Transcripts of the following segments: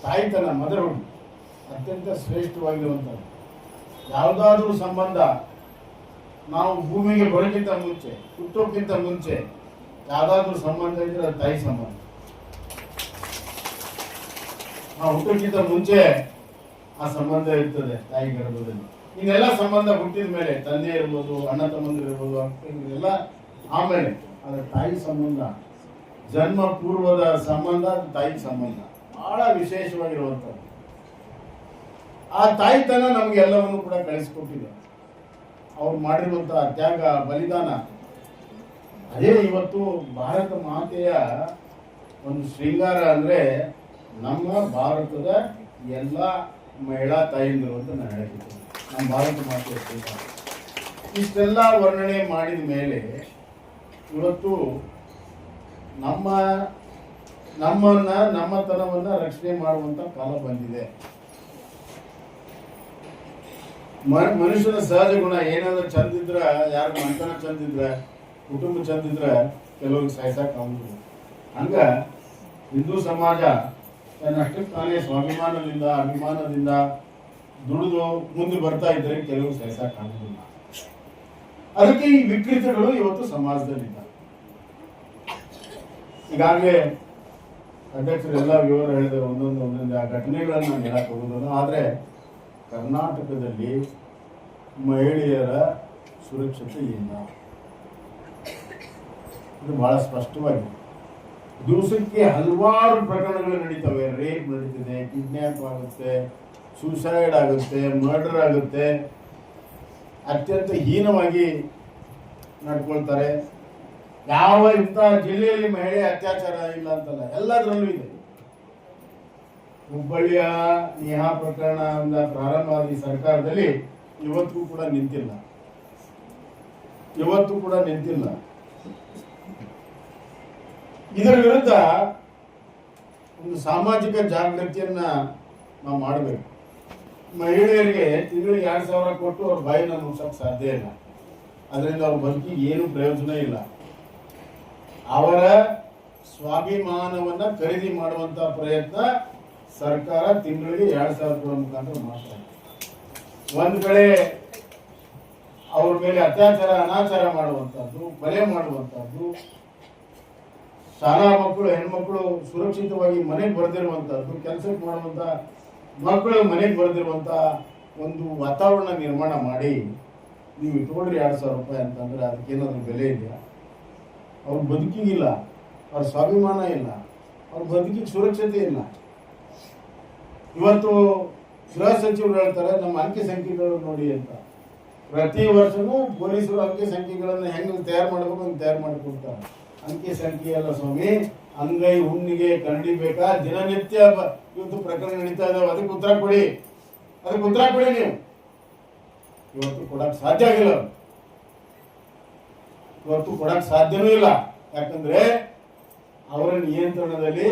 ತಾಯ್ತನ motherhood ಅತ್ಯಂತ ಶ್ರೇಷ್ಠವಾಗಿರುವಂಥದ್ದು. ಯಾವುದಾದ್ರೂ ಸಂಬಂಧ ನಾವು ಭೂಮಿಗೆ ಬರೋಕ್ಕಿಂತ ಮುಂಚೆ, ಹುಟ್ಟೋಕ್ಕಿಂತ ಮುಂಚೆ ಯಾವುದಾದ್ರೂ ಸಂಬಂಧ ಇದ್ರೆ ಅದು ತಾಯಿ ಸಂಬಂಧ. ನಾವು ಹುಟ್ಟೋಕ್ಕಿಂತ ಮುಂಚೆ ಆ ಸಂಬಂಧ ಇರ್ತದೆ ತಾಯಿ ಗರ್ಭದಲ್ಲಿ. ಇನ್ನೆಲ್ಲ ಸಂಬಂಧ ಹುಟ್ಟಿದ ಮೇಲೆ ತಂದೆ ಇರ್ಬೋದು, ಅಣ್ಣ ತಮ್ಮಂದಿರು ಇರ್ಬೋದು, ಎಲ್ಲ ಆಮೇಲೆ. ಆದರೆ ತಾಯಿ ಸಂಬಂಧ, ಜನ್ಮ ಪೂರ್ವದ ಸಂಬಂಧ, ತಾಯಿ ಸಂಬಂಧ ಬಹಳ ವಿಶೇಷವಾಗಿರುವಂಥದ್ದು. ಆ ತಾಯಿತನ ನಮ್ಗೆ ಎಲ್ಲವನ್ನು ಕೂಡ ಕಳಿಸ್ಕೊಟ್ಟಿದೆ. ಅವ್ರು ಮಾಡಿರುವಂತಹ ತ್ಯಾಗ, ಬಲಿದಾನ, ಅದೇ ಇವತ್ತು ಭಾರತ ಮಾತೆಯ ಒಂದು ಶೃಂಗಾರ. ಅಂದ್ರೆ ನಮ್ಮ ಭಾರತದ ಎಲ್ಲ ಮಹಿಳಾ ತಾಯಂದಿರು ಅಂತ ನಾನು ಹೇಳ್ತೀನಿ. ನಮ್ಮ ಭಾರತ ಮಾತೆಯ ಶೃಂಗಾರ ಇಷ್ಟೆಲ್ಲ ವರ್ಣನೆ ಮಾಡಿದ ಮೇಲೆ ಇವತ್ತು ನಮ್ಮತನವನ್ನ ರಕ್ಷಣೆ ಮಾಡುವಂತ ಕಾಲ ಬಂದಿದೆ. ಮನುಷ್ಯನ ಸಹಜ ಗುಣ ಏನಾದ್ರೂ ಚಂದಿದ್ರ, ಯಾರು ಮನೆತನ ಚಂದಿದ್ರ, ಕುಟುಂಬ ಚಂದಿದ್ರ ಕೆಲವ್ರಿಗೆ ಸಾಯ್ಸಾಕ್ ಆಗುದಿಲ್ಲ. ಹಂಗ ಹಿಂದೂ ಸಮಾಜ ತನ್ನಷ್ಟಕ್ಕೆ ತಾನೇ ಸ್ವಾಭಿಮಾನದಿಂದ, ಅಭಿಮಾನದಿಂದ ದುಡಿದು ಮುಂದೆ ಬರ್ತಾ ಇದ್ರೆ ಕೆಲವು ಸಾಯ್ಸಾಕ್ ಆಗುದಿಲ್ಲ. ಅದಕ್ಕೆ ಈ ವಿಕೃತಗಳು ಇವತ್ತು ಸಮಾಜದಲ್ಲಿದ್ದಾರೆ. ಈಗಾಗಲೇ ಅಧ್ಯಕ್ಷರೆಲ್ಲ ವಿವರ ಹೇಳಿದ್ರೆ ಒಂದೊಂದು ಆ ಘಟನೆಗಳನ್ನು ನಾನು ಹೇಳಕ್ ಹೋಗುದಿಲ್ಲ. ಆದ್ರೆ ಕರ್ನಾಟಕದಲ್ಲಿ ಮಹಿಳೆಯರ ಸುರಕ್ಷತೆ ಇಲ್ಲ, ಇದು ಬಹಳ ಸ್ಪಷ್ಟವಾಗಿದೆ. ದಿವಸಕ್ಕೆ ಹಲವಾರು ಪ್ರಕರಣಗಳು ನಡೀತವೆ. ರೇಪ್ ನಡೀತಿದೆ, ಕಿಡ್ನ್ಯಾಪ್ ಆಗುತ್ತೆ, ಸೂಸೈಡ್ ಆಗುತ್ತೆ, ಮರ್ಡರ್ ಆಗುತ್ತೆ. ಅತ್ಯಂತ ಹೀನವಾಗಿ ನಡ್ಕೊಳ್ತಾರೆ. ಯಾವ ಇಂಥ ಜಿಲ್ಲೆಯಲ್ಲಿ ಮಹಿಳೆ ಅತ್ಯಾಚಾರ ಇಲ್ಲ ಅಂತಲ್ಲ, ಎಲ್ಲದರಲ್ಲೂ ಇದೆ. ಹುಬ್ಬಳ್ಳಿಯ ನೇಹಾ ಪ್ರಕರಣ ಪ್ರಾರಂಭ ಆದ ಸರ್ಕಾರದಲ್ಲಿ ಇವತ್ತು ಕೂಡ ನಿಂತಿಲ್ಲ. ಇದರ ವಿರುದ್ಧ ಒಂದು ಸಾಮಾಜಿಕ ಜಾಗೃತಿಯನ್ನ ನಾವು ಮಾಡಬೇಕು. ಮಹಿಳೆಯರಿಗೆ ತಿಂಗಳಿಗೆ 2,000 ಕೊಟ್ಟು ಅವ್ರ ಬಾಯಿನ ಮುಚ್ಚಕ್ಕೆ ಸಾಧ್ಯ ಇಲ್ಲ. ಅದರಿಂದ ಅವ್ರ ಬದುಕಿಗೆ ಏನು ಪ್ರಯೋಜನ ಇಲ್ಲ. ಅವರ ಸ್ವಾಭಿಮಾನವನ್ನ ಖರೀದಿ ಮಾಡುವಂತ ಪ್ರಯತ್ನ ಸರ್ಕಾರ ತಿಂಗಳಿಗೆ 2,000 ಕೊಡೋ ಮುಖಾಂತರ ಮಾಡ್ತಾರೆ. ಒಂದ್ ಕಡೆ ಅವ್ರ ಮೇಲೆ ಅತ್ಯಾಚಾರ, ಅನಾಚಾರ ಮಾಡುವಂತದ್ದು, ಕೊಲೆ ಮಾಡುವಂತದ್ದು, ಶಾಲಾ ಮಕ್ಕಳು, ಹೆಣ್ಮಕ್ಳು ಸುರಕ್ಷಿತವಾಗಿ ಮನೆಗೆ ಬರೆದಿರುವಂತದ್ದು, ಕೆಲಸಕ್ಕೆ ಮಾಡುವಂತ ಮಕ್ಕಳು ಮನೆಗೆ ಬರೆದಿರುವಂತ ಒಂದು ವಾತಾವರಣ ನಿರ್ಮಾಣ ಮಾಡಿ ನೀವು ಇಟ್ಕೊಳ್ರಿ 2,000 ರೂಪಾಯಿ ಅಂತಂದ್ರೆ ಅದಕ್ಕೇನಾದ್ರೂ ಬೆಲೆ ಇದೆಯಾ? ಅವ್ರ ಬದುಕಿಗಿಲ್ಲ, ಅವ್ರ ಸ್ವಾಭಿಮಾನ ಇಲ್ಲ, ಅವ್ರ ಬದುಕಿಗೆ ಸುರಕ್ಷತೆ ಇಲ್ಲ. ಇವತ್ತು ಗೃಹ ಸಚಿವರು ಹೇಳ್ತಾರೆ ನಮ್ಮ ಅಂಕಿ ಸಂಖ್ಯೆಗಳು ನೋಡಿ ಅಂತ. ಪ್ರತಿ ವರ್ಷನೂ ಪೊಲೀಸರು ಅಂಕಿ ಸಂಖ್ಯೆಗಳನ್ನು ಹೆಂಗ್ ತಯಾರು ಮಾಡಬೇಕು ಹಂಗೆ ತಯಾರು ಮಾಡಿಕೊಡ್ತಾರೆ. ಅಂಕಿ ಸಂಖ್ಯೆ ಅಲ್ಲ ಸ್ವಾಮಿ, ಅಂಗೈ ಹುಣ್ಣಿಗೆ ಕರಡಿ ಬೇಕಾ? ದಿನನಿತ್ಯ ಇವತ್ತು ಪ್ರಕರಣ ನಡೀತಾ ಇದಾವೆ. ಅದಕ್ಕೆ ಉತ್ತರ ಕೊಡಿ ನೀವು. ಇವತ್ತು ಕೊಡಕ್ ಸಾಧ್ಯ ಆಗಿಲ್ಲ, ಇವತ್ತು ಕೊಡಕ್ ಸಾಧ್ಯನೂ ಇಲ್ಲ. ಯಾಕಂದ್ರೆ ಅವರ ನಿಯಂತ್ರಣದಲ್ಲಿ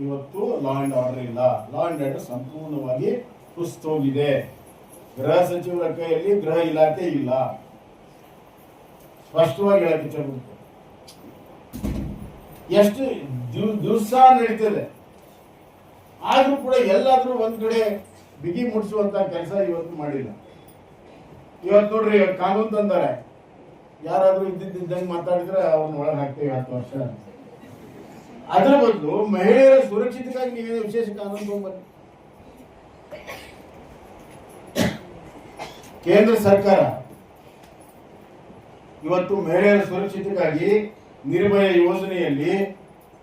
ಇವತ್ತು ಲಾ ಅಂಡ್ ಆರ್ಡರ್ ಇಲ್ಲ. ಲಾ ಅಂಡ್ ಆರ್ಡರ್ ಸಂಪೂರ್ಣವಾಗಿ ಕುಸಿತೋಗಿದೆ. ಗೃಹ ಸಚಿವರ ಕೈಯಲ್ಲಿ ಗೃಹ ಇಲಾಖೆ ಇಲ್ಲ. ಸ್ಪಷ್ಟವಾಗಿ ಹೇಳಕ್ಕೆ ಇಚ್ಛೆ. ಎಷ್ಟು ದಿವಸ ನಡೀತದೆ, ಆದ್ರೂ ಕೂಡ ಎಲ್ಲಾದ್ರೂ ಒಂದ್ ಕಡೆ ಬಿಗಿ ಮುಡಿಸುವಂತ ಕೆಲಸ ಇವತ್ತು ಮಾಡಿಲ್ಲ. ಇವತ್ತು ನೋಡ್ರಿ, ಕಾನೂನು ತಂದಾರೆ. ಯಾರಾದ್ರೂ ಇದ್ದಂಗೆ ಮಾತಾಡಿದ್ರೆ ಅವ್ರನ್ನ ಒಳಗೆ ಹಾಕ್ತೇವೆ 10 ವರ್ಷ. ಅದ್ರ ಬದಲು ಮಹಿಳೆಯರ ಸುರಕ್ಷತೆಗಾಗಿ ನೀವೇನು ವಿಶೇಷ ಕಾನೂನು ತಗೊಂಡ್ಬನ್ನಿ. ಕೇಂದ್ರ ಸರ್ಕಾರ ಇವತ್ತು ಮಹಿಳೆಯರ ಸುರಕ್ಷತೆಗಾಗಿ ನಿರ್ಭಯ ಯೋಜನೆಯಲ್ಲಿ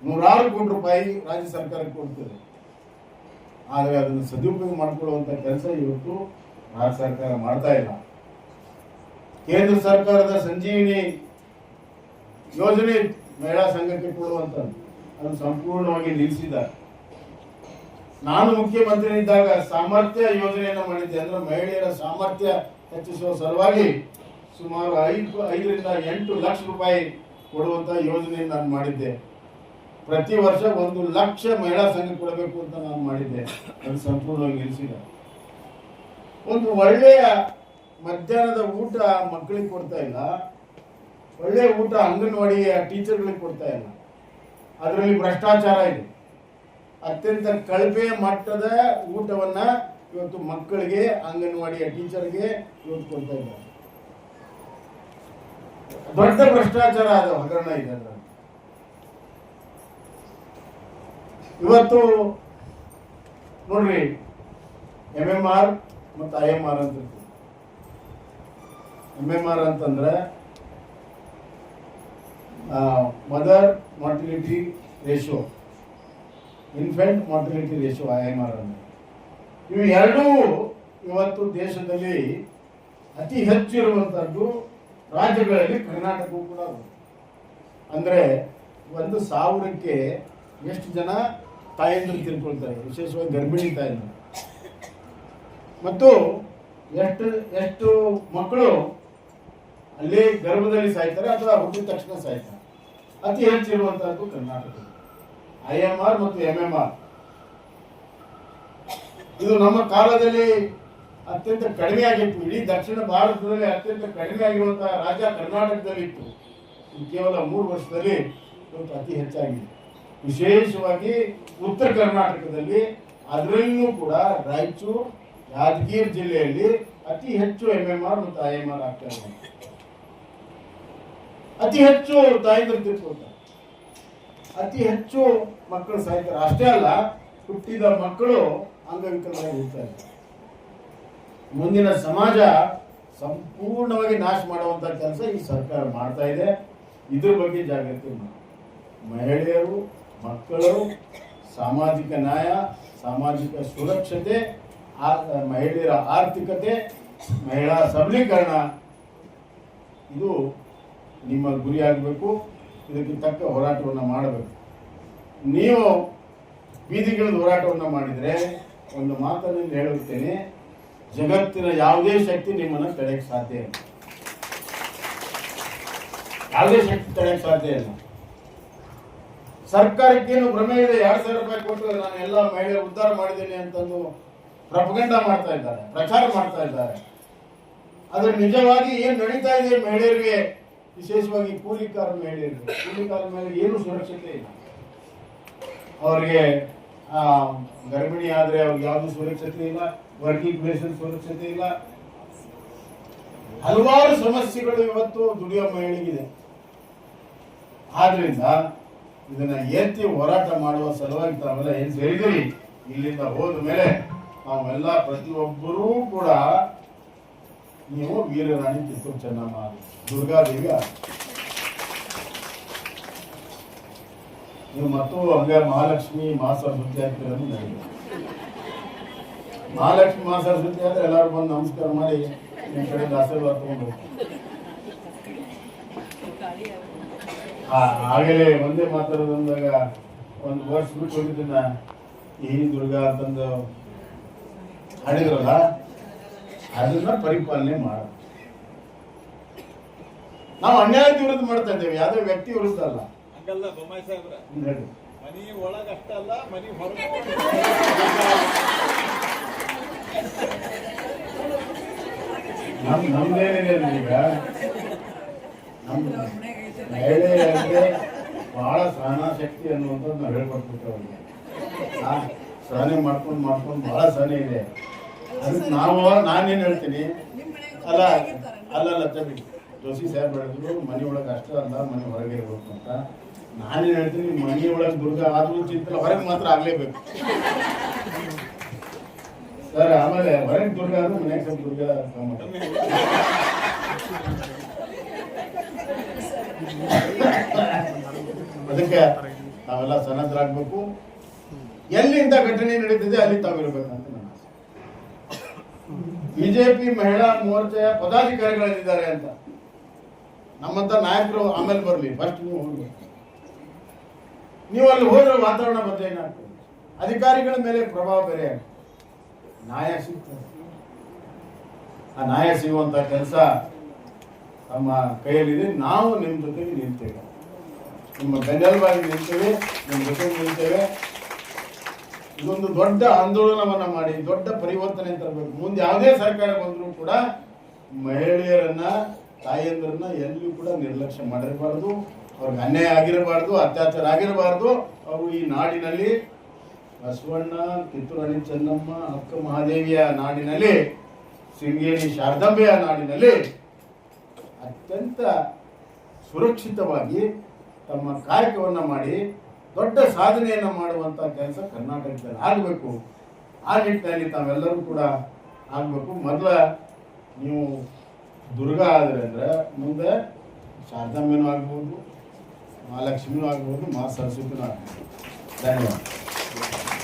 100 ಕೋಟಿ ರೂಪಾಯಿ ರಾಜ್ಯ ಸರ್ಕಾರಕ್ಕೆ ಕೊಡ್ತದೆ. ಆದರೆ ಅದನ್ನು ಸದುಪಯೋಗ ಮಾಡಿಕೊಳ್ಳುವಂತ ಕೆಲಸ ಇವತ್ತು ರಾಜ್ಯ ಸರ್ಕಾರ ಮಾಡ್ತಾ ಇಲ್ಲ. ಕೇಂದ್ರ ಸರ್ಕಾರದ ಸಂಜೀವಿನಿ ಯೋಜನೆ ಮಹಿಳಾ ಸಂಘಕ್ಕೆ ಕೊಡುವಂತದ್ದು ಅದು ಸಂಪೂರ್ಣವಾಗಿ ನಿಲ್ಲಿಸಿದ್ದಾರೆ. ನಾನು ಮುಖ್ಯಮಂತ್ರಿ ಇದ್ದಾಗ ಸಾಮರ್ಥ್ಯ ಯೋಜನೆಯನ್ನು ಮಾಡಿದ್ದೆ. ಅಂದ್ರೆ ಮಹಿಳೆಯರ ಸಾಮರ್ಥ್ಯ ಹೆಚ್ಚಿಸುವ ಸಲುವಾಗಿ ಸುಮಾರು 5 ರಿಂದ 8 ಲಕ್ಷ ರೂಪಾಯಿ ಕೊಡುವಂತ ಯೋಜನೆಯನ್ನು ನಾನು ಮಾಡಿದ್ದೆ. ಪ್ರತಿ ವರ್ಷ 1 ಲಕ್ಷ ಮಹಿಳಾ ಸಂಘ ಕೊಡಬೇಕು ಅಂತ ನಾನು ಮಾಡಿದ್ದೆ. ಅದು ಸಂಪೂರ್ಣವಾಗಿ ನಿಲ್ಲಿಸಿದ್ದಾರೆ. ಒಂದು ಒಳ್ಳೆಯ ಮಧ್ಯಾಹ್ನದ ಊಟ ಮಕ್ಕಳಿಗೆ ಕೊಡ್ತಾ ಇಲ್ಲ, ಒಳ್ಳೆಯ ಊಟ ಅಂಗನವಾಡಿ ಟೀಚರ್ಗಳಿಗೆ ಕೊಡ್ತಾ ಇಲ್ಲ. ಅದರಲ್ಲಿ ಭ್ರಷ್ಟಾಚಾರ ಇದೆ. ಅತ್ಯಂತ ಕಳಪೆ ಮಟ್ಟದ ಊಟವನ್ನ ಇವತ್ತು ಮಕ್ಕಳಿಗೆ, ಅಂಗನವಾಡಿಯ ಟೀಚರ್ಗೆ ಇವತ್ತು ಕೊಡ್ತಾ ಇದ್ದಾರೆ. ದೊಡ್ಡ ಭ್ರಷ್ಟಾಚಾರ ಆದ ಹಗರಣ ಇದೆ. ಇವತ್ತು ನೋಡ್ರಿ, MMR ಮತ್ತು IMR ಅಂತ ಇರ್ತದೆ. MMR ಅಂತಂದ್ರೆ mother mortality ratio, infant mortality ratio, IMR ಅಂದ್ರೆ ಇವು ಎರಡೂ ಇವತ್ತು ದೇಶದಲ್ಲಿ ಅತಿ ಹೆಚ್ಚು ಇರುವಂತದ್ದು ರಾಜ್ಯಗಳಲ್ಲಿ ಕರ್ನಾಟಕವೂ ಕೂಡ. ಅಂದ್ರೆ 1,000ಕ್ಕೆ ಎಷ್ಟು ಜನ ತಾಯಂದ್ರು ತಿಳ್ಕೊಳ್ತಾರೆ, ವಿಶೇಷವಾಗಿ ಗರ್ಭಿಣಿ ತಾಯಂದ್ರು, ಮತ್ತು ಎಷ್ಟು ಮಕ್ಕಳು ಅಲ್ಲಿ ಗರ್ಭದಲ್ಲಿ ಸಾಯ್ತಾರೆ ಅಥವಾ ಹುಟ್ಟಿದ ತಕ್ಷಣ ಸಾಯ್ತಾರೆ. ಅತಿ ಹೆಚ್ಚಿರುವಂತಹದ್ದು ಕರ್ನಾಟಕ. IMR ಮತ್ತು MMR ಇದು ನಮ್ಮ ಕಾಲದಲ್ಲಿ ಅತ್ಯಂತ ಕಡಿಮೆ ಆಗಿತ್ತು. ಇಡೀ ದಕ್ಷಿಣ ಭಾರತದಲ್ಲಿ ಅತ್ಯಂತ ಕಡಿಮೆ ಆಗಿರುವಂತಹ ರಾಜ್ಯ ಕರ್ನಾಟಕದಲ್ಲಿ ಇತ್ತು. ಕೇವಲ 3 ವರ್ಷದಲ್ಲಿ ಇವತ್ತು ಅತಿ ಹೆಚ್ಚಾಗಿದೆ. ವಿಶೇಷವಾಗಿ ಉತ್ತರ ಕರ್ನಾಟಕದಲ್ಲಿ, ಅದರಲ್ಲೂ ಕೂಡ ರಾಯಚೂರು, ಯಾದಗಿರಿ ಜಿಲ್ಲೆಯಲ್ಲಿ ಅತಿ ಹೆಚ್ಚು MMR ಮತ್ತು IMR ಆಗ್ತಾ ಇದೆ. ಅತಿ ಹೆಚ್ಚು ತಾಯಂದ್ರು ತಿಳ್ಕೊಳ್ತಾರೆ, ಅತಿ ಹೆಚ್ಚು ಮಕ್ಕಳು ಸಾಯ್ತಾರೆ. ಅಷ್ಟೇ ಅಲ್ಲ, ಹುಟ್ಟಿದ ಮಕ್ಕಳು ಅಂಗವಿಕಲರಾಗಿ ಇರ್ತಾರೆ. ಮುಂದಿನ ಸಮಾಜ ಸಂಪೂರ್ಣವಾಗಿ ನಾಶ ಮಾಡುವಂತ ಕೆಲಸ ಈ ಸರ್ಕಾರ ಮಾಡ್ತಾ ಇದೆ. ಇದ್ರ ಬಗ್ಗೆ ಜಾಗೃತಿ ಮಾಡಿ ಮಹಿಳೆಯರು, ಮಕ್ಕಳು, ಸಾಮಾಜಿಕ ನ್ಯಾಯ, ಸಾಮಾಜಿಕ ಸುರಕ್ಷತೆ, ಮಹಿಳೆಯರ ಆರ್ಥಿಕತೆ, ಮಹಿಳಾ ಸಬಲೀಕರಣ ಇದು ನಿಮ್ಮ ಗುರಿಯಾಗಬೇಕು. ಇದಕ್ಕೆ ತಕ್ಕ ಹೋರಾಟವನ್ನು ಮಾಡಬೇಕು. ನೀವು ಬೀದಿಗಿಳಿದ ಹೋರಾಟವನ್ನು ಮಾಡಿದರೆ ಒಂದು ಮಾತನ್ನು ಹೇಳುತ್ತೇನೆ, ಜಗತ್ತಿನ ಯಾವುದೇ ಶಕ್ತಿ ನಿಮ್ಮನ್ನು ತಡೆಯಕ್ಕೆ ಸಾಧ್ಯ ಇಲ್ಲ. ಯಾವುದೇ ಶಕ್ತಿ ತಡೆಯಕ್ಕೆ ಸಾಧ್ಯ ಇಲ್ಲ. ಸರ್ಕಾರಕ್ಕೇನು ಭ್ರಮೆ ಇದೆ, 2,000 ರೂಪಾಯಿ ಕೊಟ್ಟು ನಾನು ಎಲ್ಲ ಮಹಿಳೆಯರು ಉದ್ಧಾರ ಮಾಡಿದ್ದೇನೆ ಅಂತಂದು ಪ್ರಪಗಂಡ ಮಾಡ್ತಾ ಇದ್ದಾರೆ, ಪ್ರಚಾರ ಮಾಡ್ತಾ ಇದ್ದಾರೆ. ಆದ್ರೆ ನಿಜವಾಗಿ ಏನ್ ನಡೀತಾ ಇದೆ ಮಹಿಳೆಯರಿಗೆ, ವಿಶೇಷವಾಗಿ ಕೂಲಿಕಾರ ಮಹಿಳೆಯರಿಗೆ, ಕೂಲಿಕಾರ ಮೇಲೆ ಏನು ಸುರಕ್ಷತೆ ಇಲ್ಲ. ಅವರಿಗೆ ಗರ್ಭಿಣಿ ಆದ್ರೆ ಅವ್ರಿಗೆ ಯಾವುದು ಸುರಕ್ಷತೆ ಇಲ್ಲ, ವರ್ಕಿಂಗ್ ಪ್ಲೇಸ್ ಸುರಕ್ಷತೆ ಇಲ್ಲ. ಹಲವಾರು ಸಮಸ್ಯೆಗಳು ಇವತ್ತು ದುಡಿಯೋ ಮಹಿಳೆಗಿದೆ. ಆದ್ರಿಂದ ಇದನ್ನ ಎತ್ತಿ ಹೋರಾಟ ಮಾಡುವ ಸಲುವಾಗಿ ತಾವೆಲ್ಲ ಏನ್ ಸೇರಿದಿರಿ, ಇಲ್ಲಿಂದ ಹೋದ ಮೇಲೆ ನಾವೆಲ್ಲ ಪ್ರತಿಯೊಬ್ಬರೂ ಕೂಡ ನೀವು ವೀರರಾಣಿ ಕಿತ್ತೂರು ಚೆನ್ನಮ್ಮ, ದುರ್ಗಾದೇವಿ ನೀವು ಮತ್ತು ಹಂಗ ಮಹಾಲಕ್ಷ್ಮಿ ಮಹಾಸರಸ್ವತಿ ಆಗ್ತಿರೋದು ನನಗೆ. ಮಹಾಲಕ್ಷ್ಮಿ ಮಹಾಸರಸ್ವತಿ ಆದ್ರೆ ಎಲ್ಲರೂ ಬಂದು ನಮಸ್ಕಾರ ಮಾಡಿ ನಿಮ್ಮ ಕಡೆಯಿಂದ ಆಶೀರ್ವಾದ ತಗೊಂಡು ಆಗಲೇ ಒಂದೇ ಮಾತಾಡೋದಂದಾಗ ಒಂದು ವರ್ಷ ಬಿಟ್ಟು ಹೋಗಿದ್ದನ್ನ ಈ ದುರ್ಗಾ ಅಂತಂದು ಹಾಡಿದ್ರಲ್ಲ, ಅದನ್ನ ಪರಿಪಾಲನೆ ಮಾಡ. ನಾವು ಅನ್ಯಾಯದ ವಿರುದ್ಧ ಮಾಡ್ತಾ ಇದ್ದೇವೆ, ಯಾವುದೇ ವ್ಯಕ್ತಿ ವಿರುದ್ಧ ಅಲ್ಲ. ಮನಿ ಒಳಗಷ್ಟಲ್ಲ, ಮನಿ ಹೊರಗೆ ನಮ್ದೇನಿದೆ ಈಗ, ನಮ್ ಮಹಿಳೆಯರಿಗೆ ಬಹಳ ಸಹನಾ ಶಕ್ತಿ ಅನ್ನುವಂಥದ್ದು ನಾವು ಹೇಳ್ಕೊಟ್ಬಿಟ್ಟು ಅವ್ರಿಗೆ ಸಹನೆ ಮಾಡ್ಕೊಂಡು ಬಹಳ ಸಹನೆ ಇದೆ. ಅದಕ್ಕೆ ನಾನೇನು ಹೇಳ್ತೀನಿ, ಅಲ್ಲ ತಬಿ ಜೋಶಿ ಸಾಹೇಬ್ ಹೇಳಿದ್ರು ಮನೆ ಒಳಗೆ ಅಷ್ಟೇ ಅಲ್ಲ, ಮನೆ ಹೊರಗೆ ಇರ್ಬೇಕು ಅಂತ. ನಾನೇನು ಹೇಳ್ತೀನಿ, ಮನೆ ಒಳಗೆ ದುರ್ಗ ಆದ್ರೂ ಚಿಂತಲ್ಲ, ಹೊರಗೆ ಮಾತ್ರ ಆಗ್ಲೇಬೇಕು ಸರ್. ಆಮೇಲೆ ಹೊರಗೆ ದುರ್ಗ ಆದ್ರೂ ಮನೆಗೆ ಸ್ವಲ್ಪ ದುರ್ಗ ಅದಕ್ಕೆ ನಾವೆಲ್ಲ ಸನ್ನದ್ಧರಾಗಬೇಕು. ಎಲ್ಲಿಂದ ಘಟನೆ ನಡೀತಿದೆ ಅಲ್ಲಿ ತಾವಿರ್ಬೇಕಂತ ನನ್ನ ಆಸೆ. ಬಿಜೆಪಿ ಮಹಿಳಾ ಮೋರ್ಚಾಯ ಪದಾಧಿಕಾರಿಗಳಿದ್ದಾರೆ ಅಂತ ನಮ್ಮಂತ ನಾಯಕರು ಆಮೇಲೆ ಬರಲಿ, ಫಸ್ಟ್ ನೀವು ಹೋಗ್ಬೇಕು. ನೀವು ಅಲ್ಲಿ ಹೋದ್ರೆ ವಾತಾವರಣ ಬದಲಾಗ್ತದೆ, ಅಧಿಕಾರಿಗಳ ಮೇಲೆ ಪ್ರಭಾವ ಬೇರೆ ಆಗ್ತದೆ, ನ್ಯಾಯ ಸಿಗ್ತದೆ. ಆ ನ್ಯಾಯ ಸಿಗುವಂತ ಕೆಲಸ ನಮ್ಮ ಕೈಯಲ್ಲಿದೆ. ನಾವು ನಿಮ್ಮ ಜೊತೆಗೆ ನಿಲ್ತೇವೆ, ನಿಮ್ಮ ಬೆನ್ನೆಲುಬಾಗಿ ನಿಲ್ತೇವೆ, ನಿಮ್ಮ ಜೊತೆಗೆ ನಿಲ್ತೇವೆ. ಇದೊಂದು ದೊಡ್ಡ ಆಂದೋಲನವನ್ನ ಮಾಡಿ ದೊಡ್ಡ ಪರಿವರ್ತನೆ ತರಬೇಕು. ಮುಂದೆ ಯಾವುದೇ ಸರ್ಕಾರ ಬಂದರೂ ಕೂಡ ಮಹಿಳೆಯರನ್ನ, ತಾಯಿಯಂದ್ರನ್ನ ಎಲ್ಲಿಯೂ ಕೂಡ ನಿರ್ಲಕ್ಷ್ಯ ಮಾಡಿರಬಾರ್ದು, ಅವ್ರಿಗೆ ಅನ್ಯಾಯ ಆಗಿರಬಾರ್ದು, ಅತ್ಯಾಚಾರ ಆಗಿರಬಾರ್ದು. ಅವರು ಈ ನಾಡಿನಲ್ಲಿ ಬಸವಣ್ಣ, ಕಿತ್ತೂರಾಣಿ ಚೆನ್ನಮ್ಮ, ಅಕ್ಕ ಮಹಾದೇವಿಯ ನಾಡಿನಲ್ಲಿ, ಶೃಂಗೇರಿ ಶಾರದಾಂಬೆಯ ನಾಡಿನಲ್ಲಿ ಅತ್ಯಂತ ಸುರಕ್ಷಿತವಾಗಿ ತಮ್ಮ ಕಾಯಕವನ್ನು ಮಾಡಿ ದೊಡ್ಡ ಸಾಧನೆಯನ್ನು ಮಾಡುವಂಥ ಕೆಲಸ ಕರ್ನಾಟಕದಲ್ಲಿ ಆಗಬೇಕು. ಆ ನಿಟ್ಟಿನಲ್ಲಿ ತಾವೆಲ್ಲರೂ ಕೂಡ ಆಗಬೇಕು. ಮೊದಲ ನೀವು ದುರ್ಗಾ ಆದರೆ ಅಂದರೆ ಮುಂದೆ ಶಾರದಾಂಬೆನೂ ಆಗ್ಬೋದು, ಮಹಾಲಕ್ಷ್ಮಿನೂ ಆಗ್ಬೋದು, ಮಹಾ ಸರಸ್ವತಿನೂ ಆಗ್ಬೋದು. ಧನ್ಯವಾದ.